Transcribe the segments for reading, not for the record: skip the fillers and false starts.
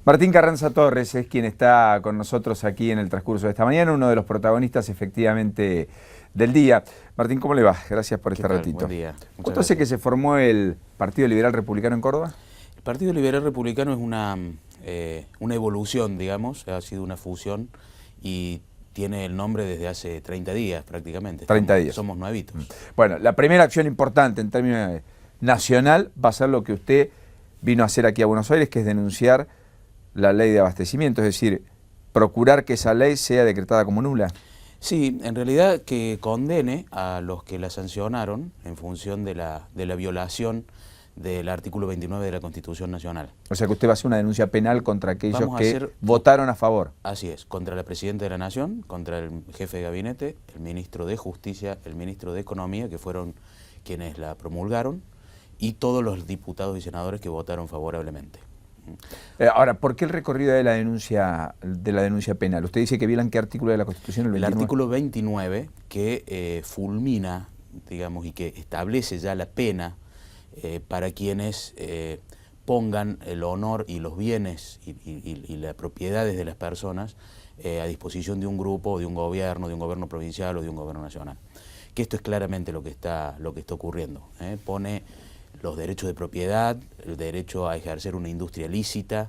Martín Carranza Torres es quien está con nosotros aquí en el transcurso de esta mañana, uno de los protagonistas efectivamente del día. Martín, ¿cómo le va? Gracias por este ratito. Buen día. ¿Cuánto hace que se formó el Partido Liberal Republicano en Córdoba? El Partido Liberal Republicano es una evolución, digamos, ha sido una fusión y tiene el nombre desde hace 30 días prácticamente. 30 días. Somos nuevitos. Bueno, la primera acción importante en términos nacional va a ser lo que usted vino a hacer aquí a Buenos Aires, que es denunciar la ley de abastecimiento, es decir, procurar que esa ley sea decretada como nula. Sí, en realidad que condene a los que la sancionaron en función de la violación del artículo 29 de la Constitución Nacional. O sea que usted va a hacer una denuncia penal contra aquellos Vamos a que hacer, votaron a favor. Así es, contra la Presidenta de la Nación, contra el Jefe de Gabinete, el Ministro de Justicia, el Ministro de Economía, que fueron quienes la promulgaron, y todos los diputados y senadores que votaron favorablemente. Ahora, ¿por qué el recorrido de la denuncia penal? Usted dice que violan qué artículo de la Constitución, el 29. El artículo 29 que fulmina, digamos, y que establece ya la pena para quienes pongan el honor y los bienes y las propiedades de las personas a disposición de un grupo, de un gobierno provincial o de un gobierno nacional. Que esto es claramente lo que está ocurriendo. Pone los derechos de propiedad, el derecho a ejercer una industria lícita,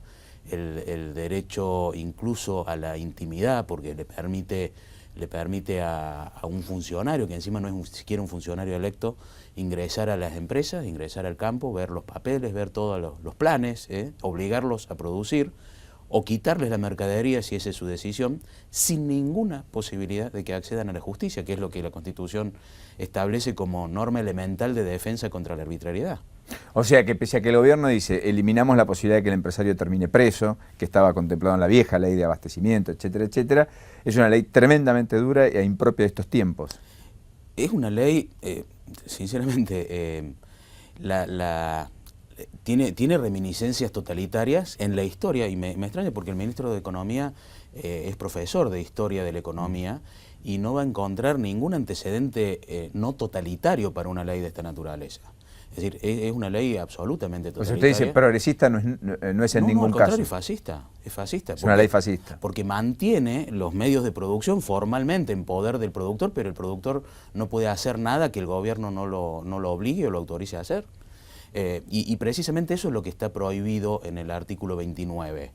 el derecho incluso a la intimidad, porque le permite a un funcionario, que encima no es siquiera un funcionario electo, ingresar a las empresas, ingresar al campo, ver los papeles, ver todos los planes, obligarlos a producir, o quitarles la mercadería, si esa es su decisión, sin ninguna posibilidad de que accedan a la justicia, que es lo que la Constitución establece como norma elemental de defensa contra la arbitrariedad. O sea que pese a que el gobierno dice, eliminamos la posibilidad de que el empresario termine preso, que estaba contemplado en la vieja ley de abastecimiento, etcétera, etcétera, es una ley tremendamente dura e impropia de estos tiempos. Es una ley, sinceramente, tiene reminiscencias totalitarias en la historia, y me extraña porque el ministro de Economía es profesor de Historia de la Economía y no va a encontrar ningún antecedente no totalitario para una ley de esta naturaleza. Es decir, es una ley absolutamente totalitaria. O sea, usted dice progresista no es en ningún al caso. contrario, es fascista. Es fascista. Es una ley fascista. Porque mantiene los medios de producción formalmente en poder del productor, pero el productor no puede hacer nada que el gobierno no lo obligue o lo autorice a hacer. Y precisamente eso es lo que está prohibido en el artículo 29.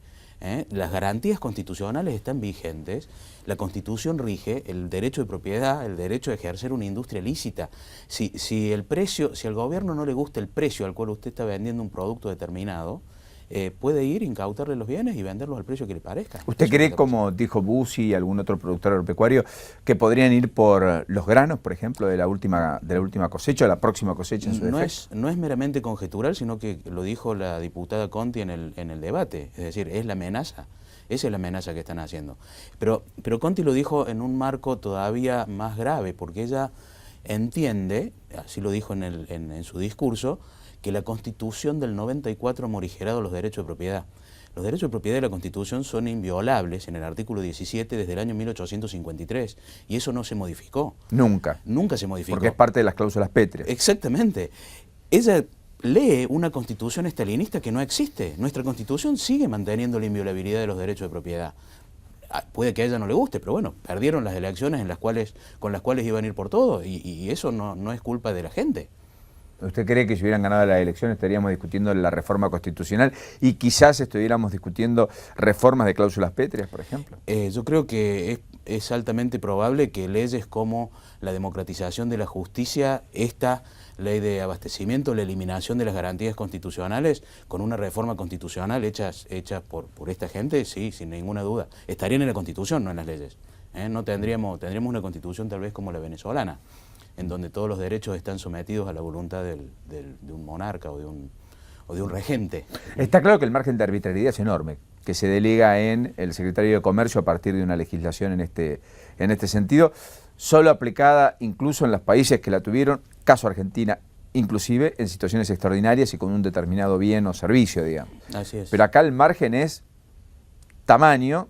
Las garantías constitucionales están vigentes, la Constitución rige el derecho de propiedad, el derecho a ejercer una industria lícita. Si al gobierno no le gusta el precio al cual usted está vendiendo un producto determinado, puede ir, incautarle los bienes y venderlos al precio que le parezca. ¿Usted cree, como dijo Bussi y algún otro productor agropecuario, que podrían ir por los granos, por ejemplo, de la última cosecha o la próxima cosecha en su defecto? No es meramente conjetural, sino que lo dijo la diputada Conti en el debate. Es decir, es la amenaza. Esa es la amenaza que están haciendo. Pero Conti lo dijo en un marco todavía más grave, porque ella entiende, así lo dijo en su discurso, que la Constitución del 94 ha morigerado los derechos de propiedad. Los derechos de propiedad de la Constitución son inviolables en el artículo 17 desde el año 1853 y eso no se modificó. Nunca. Nunca se modificó. Porque es parte de las cláusulas pétreas. Exactamente. Ella lee una Constitución estalinista que no existe. Nuestra Constitución sigue manteniendo la inviolabilidad de los derechos de propiedad. Puede que a ella no le guste, pero bueno, perdieron las elecciones con las cuales iban a ir por todo y eso no es culpa de la gente. ¿Usted cree que si hubieran ganado la elección estaríamos discutiendo la reforma constitucional y quizás estuviéramos discutiendo reformas de cláusulas pétreas, por ejemplo? Yo creo que es altamente probable que leyes como la democratización de la justicia, esta ley de abastecimiento, la eliminación de las garantías constitucionales, con una reforma constitucional hecha por esta gente, sí, sin ninguna duda. Estarían en la Constitución, no en las leyes. No tendríamos una Constitución tal vez como la venezolana, en donde todos los derechos están sometidos a la voluntad de un monarca o de un regente. Está claro que el margen de arbitrariedad es enorme, que se delega en el secretario de Comercio a partir de una legislación en este sentido, solo aplicada incluso en los países que la tuvieron, caso Argentina, inclusive en situaciones extraordinarias y con un determinado bien o servicio, digamos. Así es. Pero acá el margen es tamaño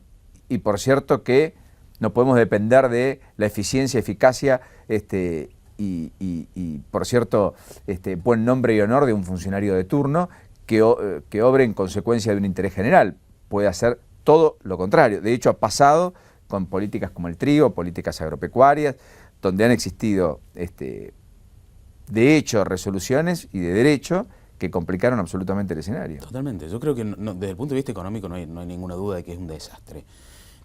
y por cierto que no podemos depender de la eficiencia, eficacia y por cierto, buen nombre y honor de un funcionario de turno que obre en consecuencia de un interés general. puede hacer todo lo contrario. De hecho, ha pasado con políticas como el trigo, políticas agropecuarias, donde han existido, de hecho, resoluciones y de derecho que complicaron absolutamente el escenario. Totalmente. Yo creo que desde el punto de vista económico no hay ninguna duda de que es un desastre.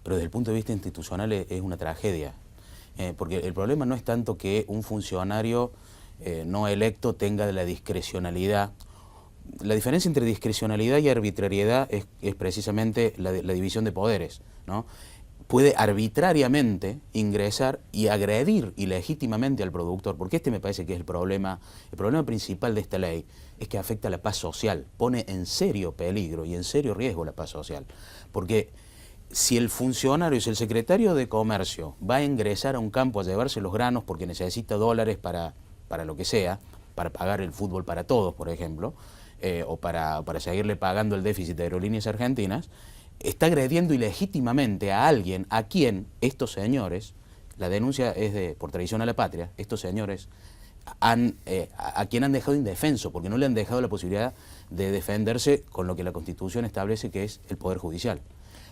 Pero desde el punto de vista institucional es una tragedia. Porque el problema no es tanto que un funcionario no electo tenga la discrecionalidad. La diferencia entre discrecionalidad y arbitrariedad es precisamente la división de poderes, ¿no? Puede arbitrariamente ingresar y agredir ilegítimamente al productor, porque este me parece que es el problema principal de esta ley, es que afecta a la paz social, pone en serio peligro y en serio riesgo la paz social, porque si el funcionario, si el secretario de Comercio va a ingresar a un campo a llevarse los granos porque necesita dólares para lo que sea, para pagar el fútbol para todos, por ejemplo, o para seguirle pagando el déficit de Aerolíneas Argentinas, está agrediendo ilegítimamente a alguien a quien estos señores, la denuncia es por traición a la patria, estos señores a quien han dejado indefenso, porque no le han dejado la posibilidad de defenderse con lo que la Constitución establece que es el Poder Judicial.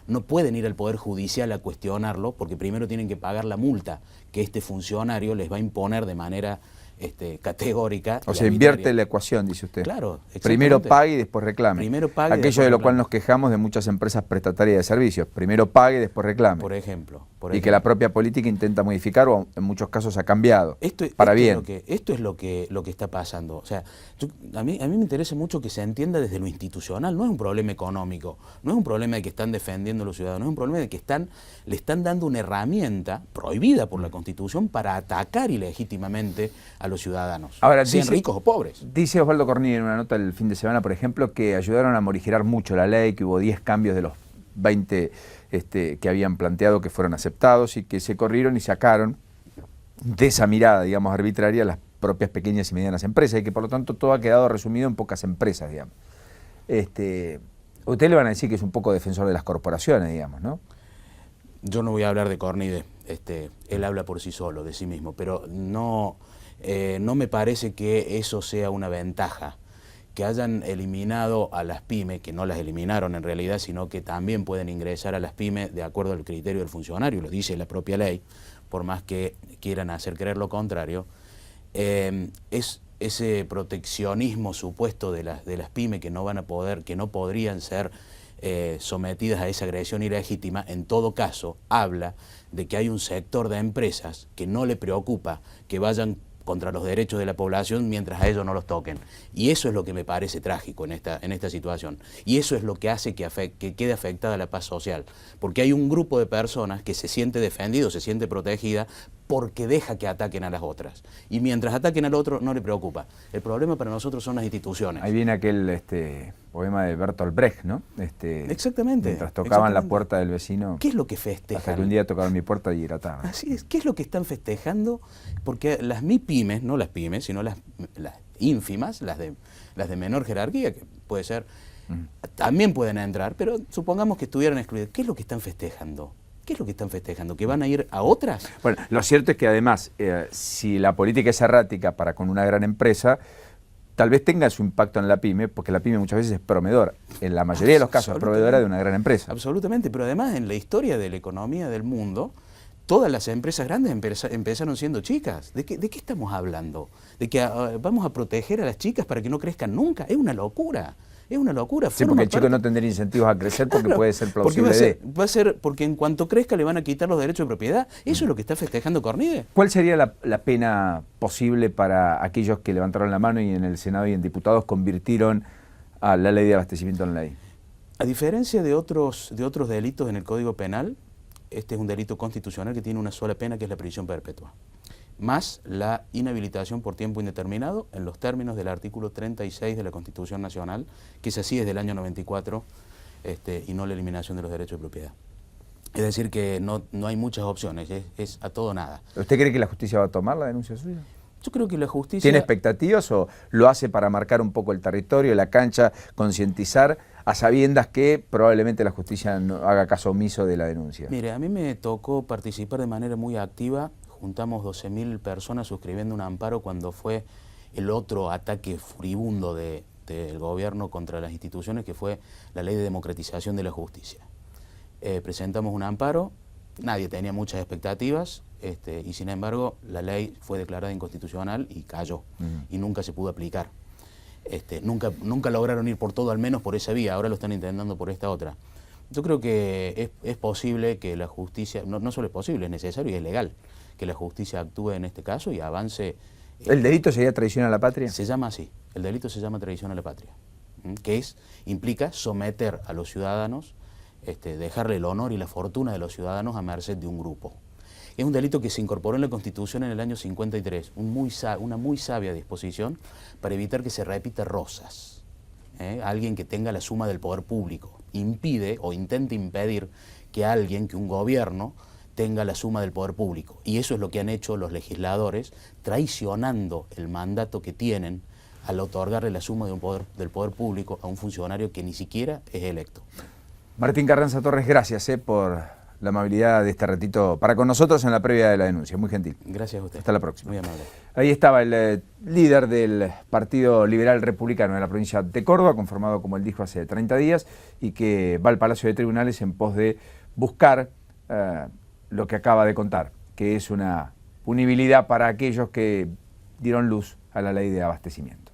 No pueden ir al Poder Judicial a cuestionarlo porque primero tienen que pagar la multa que este funcionario les va a imponer de manera categórica. O sea, invierte la ecuación, dice usted. Claro, primero pague y después reclame. Primero pague. Aquello de lo cual nos quejamos de muchas empresas prestatarias de servicios. Primero pague y después reclame. Por ejemplo. Y que la propia política intenta modificar o en muchos casos ha cambiado. Para bien. Esto es lo que está pasando. O sea, a mí me interesa mucho que se entienda desde lo institucional. No es un problema económico, no es un problema de que están defendiendo a los ciudadanos, es un problema de que le están dando una herramienta prohibida por la Constitución para atacar ilegítimamente a los ciudadanos, ahora, sean ricos o pobres. Dice Osvaldo Cornilla en una nota el fin de semana, por ejemplo, que ayudaron a morigerar mucho la ley, que hubo 10 cambios de los 20 que habían planteado que fueron aceptados y que se corrieron y sacaron de esa mirada, digamos, arbitraria las propias pequeñas y medianas empresas y que por lo tanto todo ha quedado resumido en pocas empresas, digamos. Ustedes le van a decir que es un poco defensor de las corporaciones, digamos, ¿no? Yo no voy a hablar de Cornide, él habla por sí solo, de sí mismo, pero no me parece que eso sea una ventaja, que hayan eliminado a las pymes, que no las eliminaron en realidad, sino que también pueden ingresar a las pymes de acuerdo al criterio del funcionario, lo dice la propia ley, por más que quieran hacer creer lo contrario, es ese proteccionismo supuesto de las pymes que no van a poder, que no podrían ser sometidas a esa agresión ilegítima, en todo caso habla de que hay un sector de empresas que no le preocupa que vayan contra los derechos de la población mientras a ellos no los toquen. Y eso es lo que me parece trágico en esta situación. Y eso es lo que hace que quede afectada la paz social. Porque hay un grupo de personas que se siente defendido, se siente protegida, porque deja que ataquen a las otras. Y mientras ataquen al otro no le preocupa. El problema para nosotros son las instituciones. Ahí viene aquel poema de Bertolt Brecht, ¿no? Exactamente. Mientras tocaban la puerta del vecino. ¿Qué es lo que festejan? Hasta que un día tocaron mi puerta y era tarde. Así es. ¿Qué es lo que están festejando? Porque las MIPYMES, no las pymes, sino las ínfimas, las de menor jerarquía, que puede ser, también pueden entrar, pero supongamos que estuvieran excluidas. ¿Qué es lo que están festejando? ¿Qué es lo que están festejando? ¿Que van a ir a otras? Bueno, lo cierto es que además, si la política es errática para con una gran empresa, tal vez tenga su impacto en la pyme, porque la pyme muchas veces es proveedor, en la mayoría de los casos es proveedora de una gran empresa. Absolutamente, pero además en la historia de la economía del mundo, todas las empresas grandes empezaron siendo chicas. ¿De qué estamos hablando? ¿De que vamos a proteger a las chicas para que no crezcan nunca? Es una locura. Es una locura. Sí, porque el chico no tendría incentivos a crecer porque puede ser plausible. Porque en cuanto crezca le van a quitar los derechos de propiedad. Eso es lo que está festejando Cornide. ¿Cuál sería la pena posible para aquellos que levantaron la mano y en el Senado y en diputados convirtieron a la ley de abastecimiento en ley? A diferencia de otros delitos en el Código Penal, este es un delito constitucional que tiene una sola pena, que es la prisión perpetua, más la inhabilitación por tiempo indeterminado en los términos del artículo 36 de la Constitución Nacional, que es así desde el año 94, y no la eliminación de los derechos de propiedad. Es decir, que no hay muchas opciones, es a todo o nada. ¿Usted cree que la justicia va a tomar la denuncia suya? Yo creo que la justicia... ¿Tiene expectativas o lo hace para marcar un poco el territorio, la cancha, concientizar a sabiendas que probablemente la justicia no haga caso omiso de la denuncia? Mire, a mí me tocó participar de manera muy activa. Juntamos 12.000 personas suscribiendo un amparo cuando fue el otro ataque furibundo de el gobierno contra las instituciones, que fue la ley de democratización de la justicia. Presentamos un amparo, nadie tenía muchas expectativas, y sin embargo la ley fue declarada inconstitucional y cayó, y nunca se pudo aplicar. Nunca lograron ir por todo, al menos por esa vía, ahora lo están intentando por esta otra. Yo creo que es posible que la justicia, no solo es posible, es necesario y es legal que la justicia actúe en este caso y avance. ¿El delito sería traición a la patria? Se llama así, el delito se llama traición a la patria, que implica someter a los ciudadanos, dejarle el honor y la fortuna de los ciudadanos a merced de un grupo. Es un delito que se incorporó en la Constitución en el año 53, una muy sabia disposición para evitar que se repita Rosas. Alguien que tenga la suma del poder público impide o intenta impedir que un gobierno tenga la suma del poder público. Y eso es lo que han hecho los legisladores, traicionando el mandato que tienen al otorgarle la suma del poder público a un funcionario que ni siquiera es electo. Martín Carranza Torres, gracias por la amabilidad de este ratito para con nosotros en la previa de la denuncia. Muy gentil. Gracias a usted. Hasta la próxima. Muy amable. Ahí estaba el líder del Partido Liberal Republicano de la provincia de Córdoba, conformado, como él dijo, hace 30 días, y que va al Palacio de Tribunales en pos de buscar lo que acaba de contar, que es una punibilidad para aquellos que dieron luz a la ley de abastecimiento.